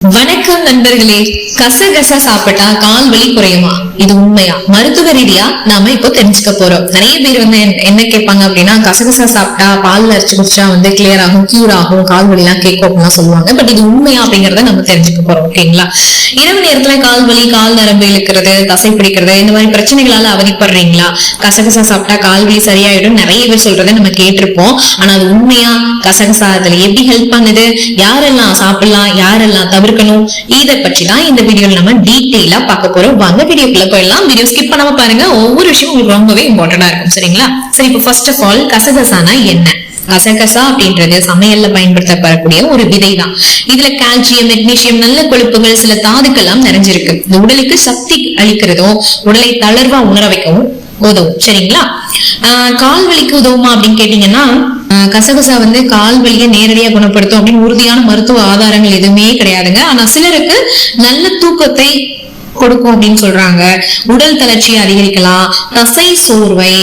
வணக்கம் நண்பர்களே. கசகசா சாப்பிட்டா கால் வலி குறையுமா? இது உண்மையா? மருத்துவ ரீதியா நாம இப்போ தெரிஞ்சுக்க போறோம். நிறைய பேர் என்ன கேட்பாங்க அப்படின்னா, கசகசா சாப்பிட்டா பால்ல அரைச்சு குடிச்சா கிளியர் ஆகும், கியூர் ஆகும், கால் வலி எல்லாம் கேட்கும் அப்படின்னு சொல்லுவாங்க. பட் இது உண்மையா அப்படிங்கறத நம்ம தெரிஞ்சுக்க போறோம். ஓகேங்களா? இரவு நேரத்துல கால் வலி, கால் நரம்பு இழுக்கிறது, தசை பிடிக்கிறது, இந்த மாதிரி பிரச்சனைகளால அவதிப்படுறீங்களா? கசகசா சாப்பிட்டா கால் வலி சரியாயிடும் நிறைய பேர் சொல்றதை நம்ம கேட்டிருப்போம். ஆனா அது உண்மையா? கசகசா அதுல எப்படி ஹெல்ப் பண்ணுது? யாரெல்லாம் சாப்பிடலாம், யாரெல்லாம் தவிர்க்கணும்? இதை பற்றி தான் இந்த வீடியோல நம்ம டீடைலா பார்க்க போறோம். வாங்க வீடியோக்குள்ள போயிடலாம். வீடியோ ஸ்கிப் பண்ணாம பாருங்க. ஒவ்வொரு விஷயம் உங்களுக்கு ரொம்பவே இம்பார்ட்டன்டா இருக்கும். சரிங்களா? சரி, இப்போ ஃபர்ஸ்ட் ஆஃப் ஆல் கசகசானா என்ன? கசகசா அப்படின்றது சமையல்ல பயன்படுத்தப்படக்கூடிய ஒரு விதை தான். இதுல கால்சியம், மெக்னீசியம், நல்ல கொழுப்புகள், சில தாதுக்கள் எல்லாம் நிறைஞ்சிருக்கு. இந்த உடலுக்கு சக்தி அளிக்கிறதும் உடலை தளர்வா உணர வைக்கவும் உதவும். சரிங்களா? கால் வலிக்கு உதவுமா அப்படின்னு கேட்டீங்கன்னா, கசகசா கால் வலியை நேரடியா குணப்படுத்தும் அப்படின்னு உறுதியான மருத்துவ ஆதாரங்கள் எதுவுமே கிடையாதுங்க. ஆனா சிலருக்கு நல்ல தூக்கத்தை கொடுக்கும் அப்படின்னு சொல்றாங்க. உடல் தளர்ச்சியை அதிகரிக்கலாம், தசை சோர்வை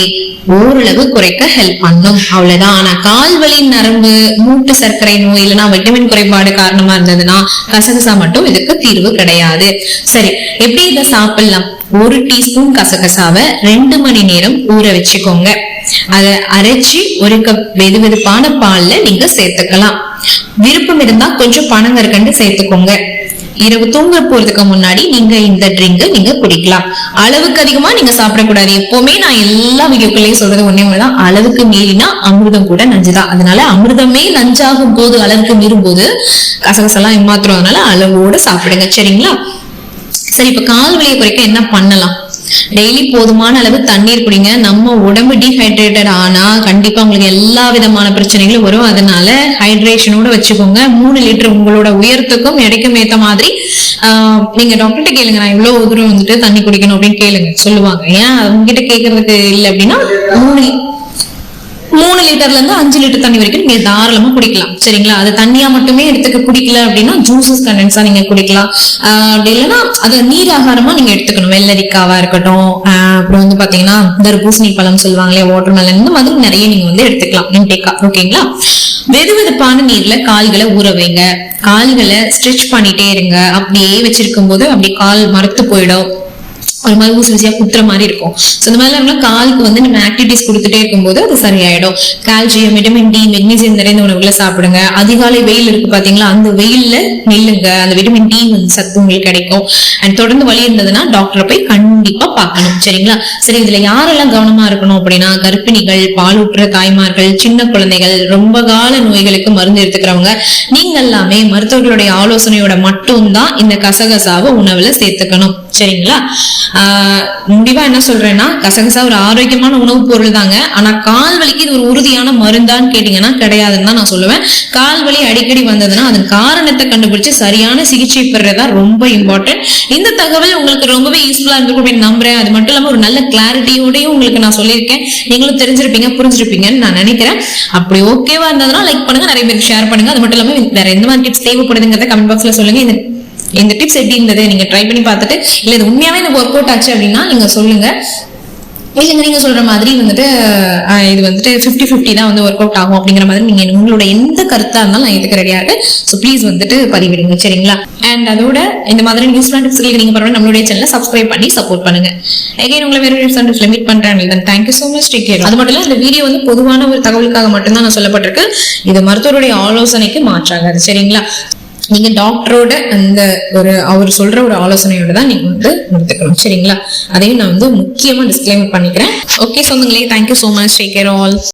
ஓரளவு குறைக்க ஹெல்ப் பண்ணும், அவ்வளவுதான். ஆனா கால் வலி, நரம்பு, மூட்டு சர்க்கரை நோய் இல்லைன்னா விட்டமின் குறைபாடு காரணமா இருந்ததுன்னா கசகசா மட்டும் இதுக்கு தீர்வு கிடையாது. சரி, எப்படி இதை சாப்பிடலாம்? 1 டீஸ்பூன் கசகசாவை 2 மணி நேரம் ஊற வச்சுக்கோங்க. அதை அரைச்சி 1 கப் வெது வெதுப்பான பால்ல நீங்க சேர்த்துக்கலாம். விருப்பம் இருந்தா கொஞ்சம் பனங்கற்கண்டு சேர்த்துக்கோங்க. இரவு தூங்க போறதுக்கு முன்னாடி நீங்க இந்த ட்ரிங்க் நீங்க குடிக்கலாம். அளவுக்கு அதிகமா நீங்க சாப்பிடக்கூடாது. எப்பவுமே நான் எல்லா வீடியோக்களையும் சொல்றது ஒன்னே அளவுக்கு மீறினா அமிர்தம் கூட நஞ்சுதான். அதனால அமிர்தமே நஞ்சாகும் போது, அளவுக்கு மீறும் போது கசகசெல்லாம் ஏமாத்துறோம். அதனால அளவோடு சாப்பிடுங்க. சரிங்களா? சரி, இப்ப கால் வலியை குறைக்க என்ன பண்ணலாம்? டெய்லி போதுமான அளவு தண்ணீர் குடிங்க. நம்ம உடம்பு டீஹைட்ரேட்டட் ஆனா கண்டிப்பா உங்களுக்கு எல்லா விதமான பிரச்சனைகளும் வரும். அதனால ஹைட்ரேஷனோட வச்சுக்கோங்க. 3 லிட்டர் உங்களோட உயரத்துக்கும் எடைக்கும் ஏத்த மாதிரி நீங்க டாக்டர்கிட்ட கேளுங்க, நான் இவ்வளவு தூரம் தண்ணி குடிக்கணும் அப்படின்னு கேளுங்க, சொல்லுவாங்க. ஏன் அவங்க கிட்ட கேட்கறதுக்கு இல்லை அப்படின்னா 3 லிட்டர்ல இருந்து 5 லிட்டர் தண்ணி வரைக்கும் நீங்க தாராளமா குடிக்கலாம். சரிங்களா? அது தண்ணியா மட்டுமே எடுத்துக்க குடிக்கல அப்படின்னா ஜூசஸ் கண்டென்ஸா நீங்க குடிக்கலாம். அப்படி இல்லைன்னா அது நீர் ஆகாரமா நீங்க எடுத்துக்கணும். வெள்ளரிக்காவா இருக்கட்டும், அப்புறம் பாத்தீங்கன்னா தர்பூசணி பழம் சொல்லுவாங்களே, வாட்டர்மெலன், இந்த மாதிரி நிறைய நீங்க எடுத்துக்கலாம் இன்டேக்கா. ஓகேங்களா? வெது வெதுப்பான நீர்ல கால்களை ஊற வைங்க. கால்களை ஸ்ட்ரெச் பண்ணிட்டே இருங்க. அப்படியே வச்சிருக்கும் போது அப்படி கால் மரத்து போயிடும், ஒரு மாதிரி ஊசியா குத்துற மாதிரி இருக்கும். இந்த மாதிரி காலுக்கு நம்ம ஆக்டிவிட்டிஸ் கொடுத்துட்டே இருக்கும்போது அது சரியாயிடும். கால்சியம், விட்டமின் டி, மெக்னீசியம் நிறைந்த உணவுகளை சாப்பிடுங்க. அதிகாலை வெயில் இருக்கு பாத்தீங்களா, அந்த வெயில்ல நில்லுங்க. அந்த விட்டமின் டி சத்து உங்களுக்கு கிடைக்கும். அண்ட் தொடர்ந்து வலி இருந்ததுன்னா டாக்டரை போய் கண்டிப்பா பார்க்கணும். சரிங்களா? சரி, இதுல யாரெல்லாம் கவனமா இருக்கணும் அப்படின்னா, கர்ப்பிணிகள், பாலூட்டுற தாய்மார்கள், சின்ன குழந்தைகள், ரொம்ப கால நோய்களுக்கு மருந்து எடுத்துக்கிறவங்க, நீங்க எல்லாமே மருத்துவர்களுடைய ஆலோசனையோட மட்டும்தான் இந்த கசகசாவை உணவுல சேர்த்துக்கணும். சரிங்களா? முடிவா என்ன சொல்றேன்னா, கசகசா ஒரு ஆரோக்கியமான உணவு பொருள் தாங்க. ஆனா கால் வலிக்கு இது ஒரு உறுதியான மருந்தான்னு கேட்டீங்கன்னா கிடையாதுன்னு தான் நான் சொல்லுவேன். கால் வலி அடிக்கடி வந்ததுன்னா அதன் காரணத்தை கண்டுபிடிச்சு சரியான சிகிச்சை பெறதா ரொம்ப இம்பார்ட்டன்ட். இந்த தகவல் உங்களுக்கு ரொம்பவே யூஸ்ஃபுல்லா இருக்கும் அப்படின்னு நம்புறேன். அது மட்டும் இல்லாம ஒரு நல்ல கிளாரிட்டியோடயும் உங்களுக்கு நான் சொல்லியிருக்கேன். நீங்களும் தெரிஞ்சிருப்பீங்க, புரிஞ்சிருப்பீங்கன்னு நான் நினைக்கிறேன். அப்படி ஓகேவா இருந்ததுன்னா லைக் பண்ணுங்க, நிறைய பேருக்கு ஷேர் பண்ணுங்க. அது மட்டும் இல்லாம வேற எந்த மாதிரி டிப்ஸ் தேவைப்படுதுங்கிறத கமெண்ட் பாக்ஸ்ல சொல்லுங்க. இந்த டிப்ஸ் எப்படி இருந்தது, நீங்க ட்ரை பண்ணி பார்த்துட்டு இல்ல இது உண்மையாவே எனக்கு ஒர்க் அவுட் ஆச்சு அப்படின்னா நீங்க சொல்லுங்க. இல்லைங்க, நீங்க சொல்ற மாதிரி இது 50-50 தான் ஒர்க் அவுட் ஆகும் அப்படிங்கிற மாதிரி நீங்க உங்களோட எந்த கருத்தா இருந்தாலும் நான் இதுக்கு ரெடியா இருக்கேன். ஸோ ப்ளீஸ் பதிவிடுங்க. சரிங்களா? அண்ட் அதோட இந்த மாதிரி நியூஸ்லாம் டிப்ஸ்களுக்கு நீங்க பரவாயில்ல நம்மளுடைய சேனலை சப்ஸ்கிரைப் பண்ணி சப்போர்ட் பண்ணுங்க. அகைன் உங்களை வேற டிப்ஸ் அண்ட் டிப்ஸ்ல மீட் பண்றேன். Thank you so much. Take care. அது மட்டும் இல்ல, இந்த வீடியோ பொதுவான ஒரு தகவலுக்காக மட்டும்தான் நான் சொல்லப்பட்டிருக்கு. இது மருத்துவருடைய ஆலோசனைக்கு மாற்றாகாது. சரிங்களா? நீங்க டாக்டரோட அவர் சொல்ற ஒரு ஆலோசனையோட தான் நீங்க எடுத்துக்கணும். சரிங்களா? அதையும் நான் முக்கியமா டிஸ்க்ளைமர் பண்ணிக்கிறேன். ஓகே சொந்தங்களே, thank you so much. Take care all.